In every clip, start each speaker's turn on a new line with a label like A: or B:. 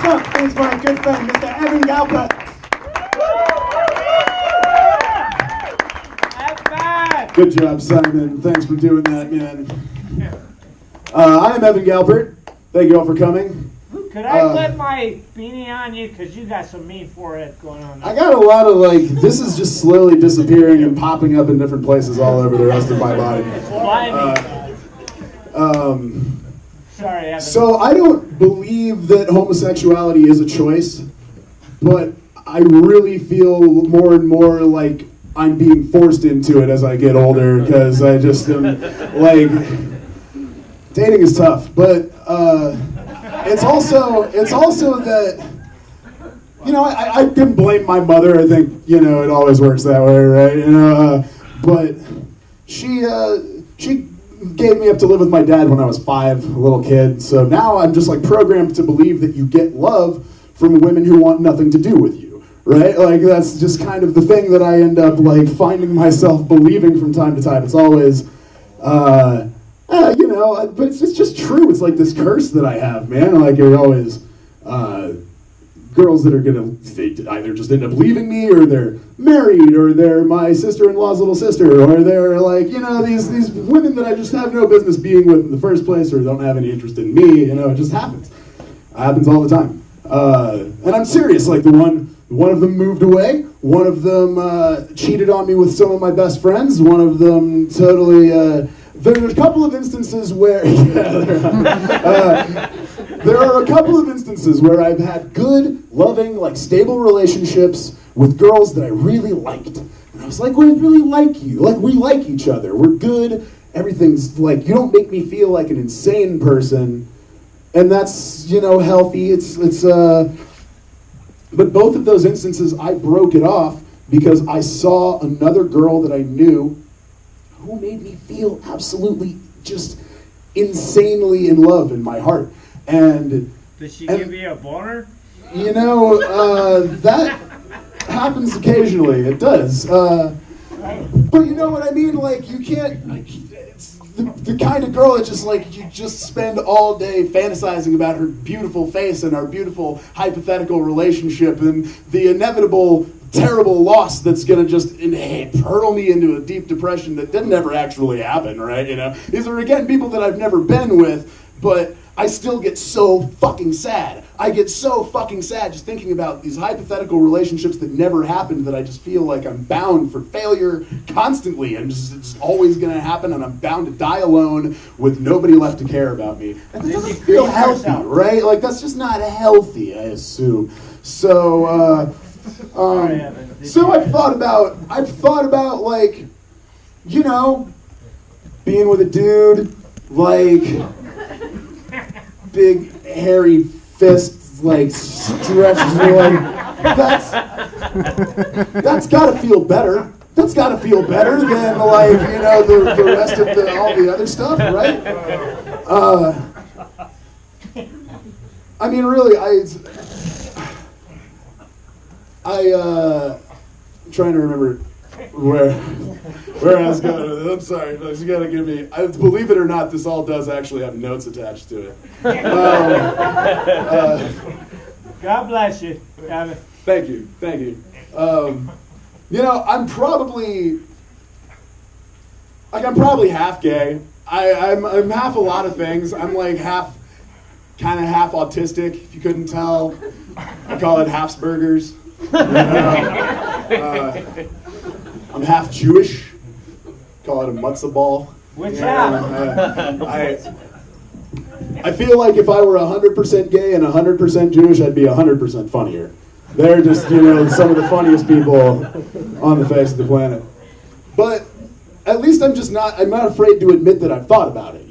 A: Next up is my good friend, Mr. Evan Galpert.
B: That's bad.
A: Good job, Simon. Thanks for doing that, man. I'm Evan Galpert. Thank you all for coming.
B: Could I put my beanie on you? Because you got some mean forehead going on.
A: I got a lot of this is just slowly disappearing and popping up in different places all over the rest of my body.
B: Sorry, Evan.
A: So I don't believe that homosexuality is a choice, but I really feel more and more like I'm being forced into it as I get older, because I just am dating is tough, but it's also that, I can blame my mother. I think, it always works that way, right? But she gave me up to live with my dad when I was 5, a little kid. So now I'm just programmed to believe that you get love from women who want nothing to do with you, right? That's just kind of the thing that I end up finding myself believing from time to time. It's always, but it's just true. It's this curse that I have, man. You're always, girls that are they either just end up leaving me, or they're married, or they're my sister-in-law's little sister, or they're these women that I just have no business being with in the first place, or don't have any interest in me. It just happens. It happens all the time. And I'm serious. One of them moved away. One of them cheated on me with some of my best friends. One of them totally. There's a couple of instances where. There are a couple of instances where I've had good, loving, stable relationships with girls that I really liked. And I was like, well, I really like you. We like each other. We're good. Everything's you don't make me feel like an insane person. And that's, healthy. But both of those instances, I broke it off because I saw another girl that I knew who made me feel absolutely just insanely in love in my heart. And
B: did she give you a boner?
A: That happens occasionally. It does. But you know what I mean? You can't. It's the kind of girl that just you just spend all day fantasizing about her beautiful face and our beautiful hypothetical relationship and the inevitable terrible loss that's gonna just hurtle me into a deep depression that didn't ever actually happen, right? These are again people that I've never been with, but I still get so fucking sad. I get so fucking sad just thinking about these hypothetical relationships that never happened, that I just feel like I'm bound for failure constantly. It's always going to happen, and I'm bound to die alone with nobody left to care about me. And that doesn't feel healthy, right? That's just not healthy, I assume. So, I've thought about being with a dude, big hairy fists stretched me that's gotta feel better. That's gotta feel better than the rest of all the other stuff, right? I mean, really, I'm trying to remember where I was going. I'm sorry, you gotta give me. Believe it or not, this all does actually have notes attached to it.
B: God bless you.
A: Thank you. I'm probably half gay. I'm half a lot of things. I'm half autistic. If you couldn't tell, I call it Habsburgers. I'm half Jewish. Call it a matzo ball.
B: Which half?
A: I feel like if I were 100% gay and 100% Jewish, I'd be 100% funnier. They're just, some of the funniest people on the face of the planet. But at least I'm not afraid to admit that I've thought about it,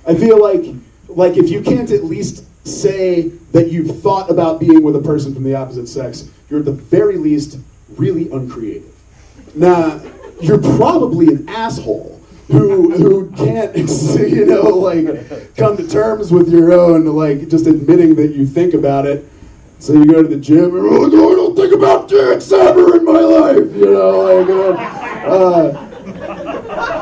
A: I feel like if you can't at least say that you've thought about being with a person from the opposite sex, you're at the very least really uncreative. Now, you're probably an asshole who can't, come to terms with your own, just admitting that you think about it. So you go to the gym and I don't think about dicks ever in my life,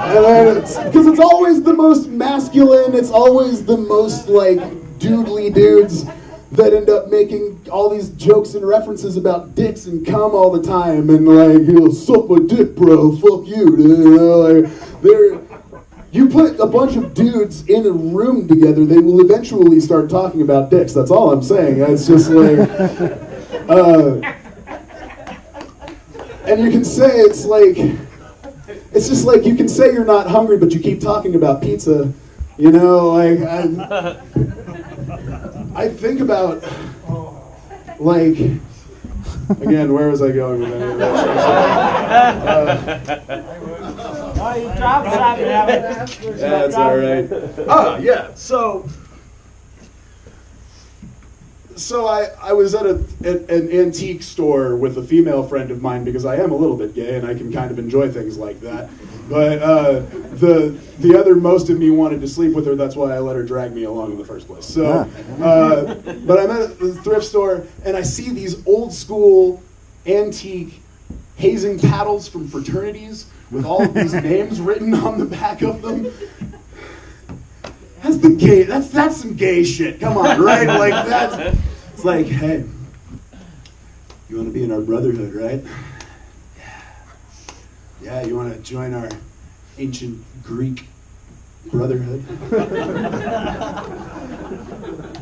A: and then because it's always the most masculine, it's always the most doodly dudes that end up making all these jokes and references about dicks and cum all the time, and like, you'll suck my dick, bro, fuck you, dude. You know, like, you put a bunch of dudes in a room together, they will eventually start talking about dicks. That's all I'm saying. It's just like, and you can say it's just like you can say you're not hungry, but you keep talking about pizza. You know, like, I think about, like, again, where was I going with any of that?
B: Oh, you dropped something.
A: That's all right. Yeah. So I was at an antique store with a female friend of mine because I am a little bit gay and I can kind of enjoy things like that. But the other most of me wanted to sleep with her. That's why I let her drag me along in the first place. So, but I'm at the thrift store and I see these old school antique hazing paddles from fraternities with all of these names written on the back of them. That's some gay shit. Come on, right? Like it's like, hey, you want to be in our brotherhood, right? Yeah, you want to join our ancient Greek brotherhood?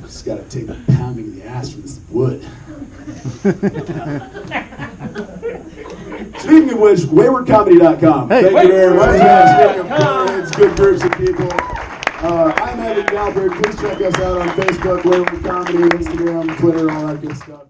A: Just got to take a pounding in the ass from this wood. Speaking of which, waywardcomedy.com.
C: Hey,
A: Thank you very much. Speaking of comedy, it's good groups of people. I'm Evan Galberg. Please check us out on Facebook, Wayward Comedy, Instagram, Twitter, all that good stuff.